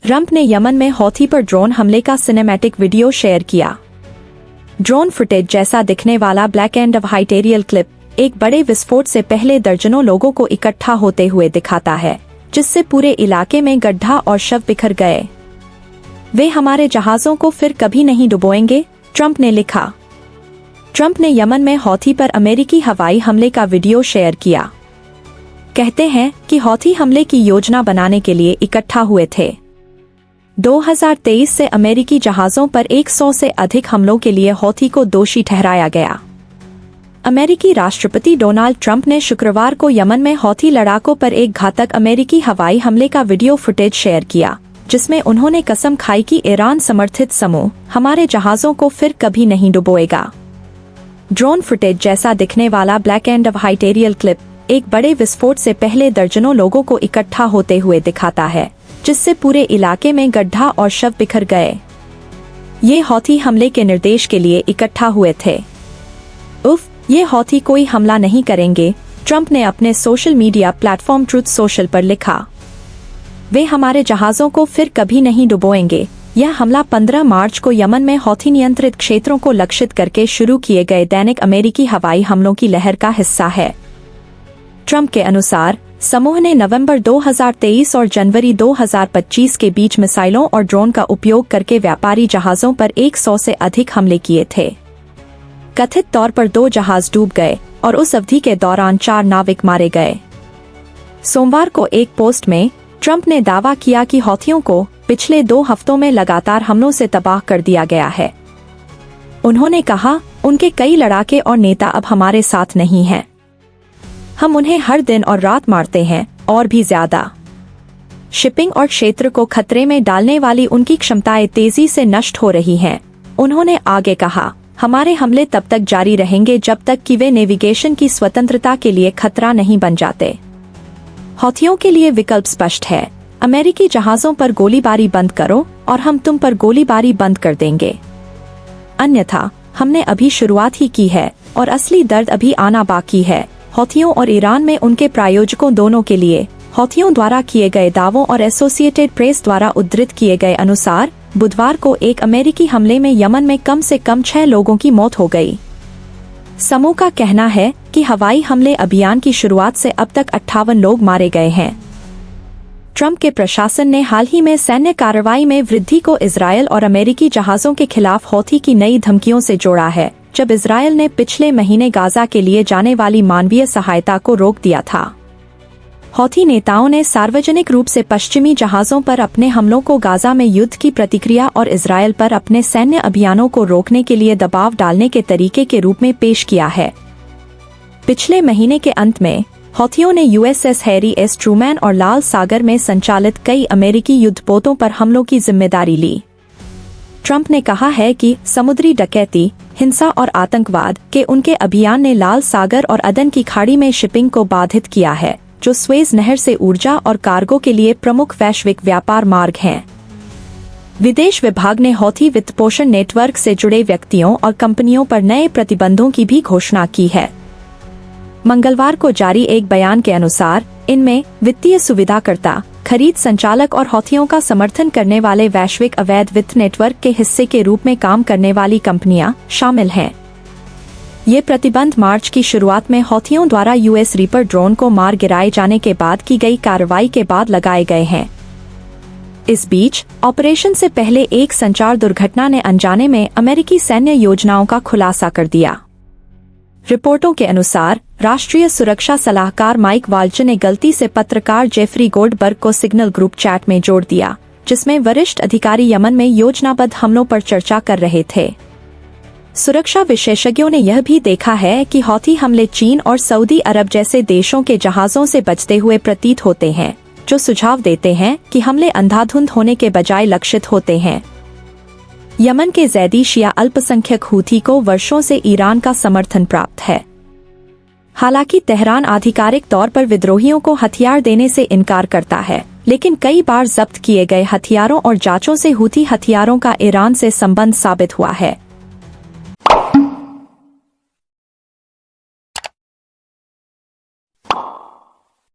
Trump ने Yemen में Houthi पर ड्रोन हमले का सिनेमैटिक वीडियो शेयर किया। ड्रोन फुटेज जैसा दिखने वाला black and white aerial clip एक बड़े विस्फोट से पहले दर्जनों लोगों को इकट्ठा होते हुए दिखाता है, जिससे पूरे इलाके में गड्ढा और शव बिखर गए। वे हमारे जहाजों को फिर कभी नहीं डुबोएंगे, ट्रंप ने लिखा। ट्रंप ने यमन में हौथी पर अमेरिकी हवाई हमले का वीडियो शेयर किया। कहते हैं कि हौथी हमले की योजना बनाने के लिए इकट्ठा हुए थे। 2023 से अमेरिकी जहाजों पर 100 से अधिक हमलों के लिए हौथी को दोषी ठहराया गया। अमेरिकी राष्ट्रपति डोनाल्ड ट्रंप ने शुक्रवार को यमन में हौथी लड़ाकों पर एक घातक अमेरिकी हवाई हमले का वीडियो फुटेज शेयर किया, जिसमें उन्होंने कसम खाई कि ईरान समर्थित समूह हमारे जहाजों को फिर कभी नहीं डुबोएगा। ड्रोन फुटेज जैसा दिखने वाला black and white aerial clip एक बड़े विस्फोट से पहले दर्जनों लोगों को इकट्ठा होते हुए दिखाता है, जिससे पूरे इलाके में गड्ढा और शव बिखर गए। ये हौथी हमले के निर्देश के लिए इकट्ठा हुए थे। उफ, ये हौथी कोई हमला नहीं करेंगे, ट्रंप ने अपने social media platform truth social पर लिखा। वे हमारे जहाजों को फिर कभी नहीं डुबोएंगे। यह हमला 15 मार्च को यमन में हौथी नियंत्रित क्षेत्रों को लक्षित करके शुरू किए गए दैनिक अमेरिकी हवाई हमलों की लहर का हिस्सा है। ट्रंप के अनुसार समूह ने नवंबर 2023 और जनवरी 2025 के बीच मिसाइलों और ड्रोन का उपयोग करके व्यापारी जहाजों पर 100 से अधिक हमले किए थे। कथित तौर पर 2 जहाज डूब गए और उस अवधि के दौरान 4 नाविक मारे गए। सोमवार को एक पोस्ट में ट्रंप ने दावा किया कि हौथियों को पिछले 2 हफ्तों में लगातार हमलों से तबाह कर दिया गया है। उन्होंने कहा, उनके कई लड़ाके और नेता अब हमारे साथ नहीं हैं। हम उन्हें हर दिन और रात मारते हैं, और भी ज्यादा। शिपिंग और क्षेत्र को खतरे में डालने वाली उनकी क्षमताएं तेजी से नष्ट हो रही हैं। उन्होंने आगे कहा, हमारे हमले तब तक जारी रहेंगे जब तक कि वे नेविगेशन की स्वतंत्रता के लिए खतरा नहीं बन जाते। हौथियों के लिए विकल्प स्पष्ट है, अमेरिकी जहाजों पर गोलीबारी बंद करो और हम तुम पर गोलीबारी बंद कर देंगे। अन्यथा हमने अभी शुरुआत ही की है और असली दर्द अभी आना बाकी है। हौथियों और ईरान में उनके प्रायोजकों दोनों के लिए हौथियों द्वारा किए गए दावों और एसोसिएटेड प्रेस द्वारा उद्धृत किए गए अनुसार बुधवार को एक अमेरिकी हमले में यमन में कम से कम 6 लोगों की मौत हो गई। समूह का कहना है कि हवाई हमले अभियान की शुरुआत से अब तक 58 लोग मारे गए हैं। ट्रंप के प्रशासन ने हाल ही में सैन्य कार्रवाई में वृद्धि को इजरायल और अमेरिकी जहाजों के खिलाफ हौथी की नई धमकियों से जोड़ा है, जब इजरायल ने पिछले महीने गाजा के लिए जाने वाली मानवीय सहायता को रोक दिया था। हौथी नेताओं ने सार्वजनिक रूप से पश्चिमी जहाजों पर अपने हमलों को गाजा में युद्ध की प्रतिक्रिया और इजरायल पर अपने सैन्य अभियानों को रोकने के लिए दबाव डालने के तरीके के रूप में पेश किया है। पिछले महीने के अंत में हौथियों ने यूएसएस हैरी एस ट्रूमैन और लाल सागर में संचालित कई अमेरिकी युद्धपोतों पर हमलों की जिम्मेदारी ली। ट्रंप ने कहा है कि समुद्री डकैती, हिंसा और आतंकवाद के उनके अभियान ने लाल सागर और अदन की खाड़ी में शिपिंग को बाधित किया है, जो स्वेज नहर से ऊर्जा और कार्गो के लिए प्रमुख वैश्विक व्यापार मार्ग हैं। विदेश विभाग ने हौथी वित्तपोषण नेटवर्क से जुड़े व्यक्तियों और कंपनियों पर नए प्रतिबंधों की भी घोषणा की है। मंगलवार को जारी एक बयान के अनुसार इनमें वित्तीय सुविधाकर्ता, खरीद संचालक और हौथियों का समर्थन करने वाले वैश्विक अवैध वित्त नेटवर्क के हिस्से के रूप में काम करने वाली कंपनियां शामिल हैं। ये प्रतिबंध मार्च की शुरुआत में हौथियों द्वारा यूएस रीपर ड्रोन को मार गिराए जाने के बाद की गई कार्रवाई के बाद लगाए गए हैं। इस बीच ऑपरेशन से पहले एक संचार दुर्घटना ने अनजाने में अमेरिकी सैन्य योजनाओं का खुलासा कर दिया। रिपोर्टों के अनुसार राष्ट्रीय सुरक्षा सलाहकार माइक वाल्च ने गलती से पत्रकार जेफरी गोल्डबर्ग को सिग्नल ग्रुप चैट में जोड़ दिया, जिसमें वरिष्ठ अधिकारी यमन में योजनाबद्ध हमलों पर चर्चा कर रहे थे। सुरक्षा विशेषज्ञों ने यह भी देखा है कि हौथी हमले चीन और सऊदी अरब जैसे देशों के जहाजों से बचते हुए प्रतीत होते हैं, जो सुझाव देते हैं कि हमले अंधाधुंध होने के बजाय लक्षित होते हैं। यमन के ज़ैदी शिया अल्पसंख्यक हूथी को वर्षों से ईरान का समर्थन प्राप्त है। हालांकि तेहरान आधिकारिक तौर पर विद्रोहियों को हथियार देने से इनकार करता है, लेकिन कई बार जब्त किए गए हथियारों और जांचों से हूथी हथियारों का ईरान से संबंध साबित हुआ है।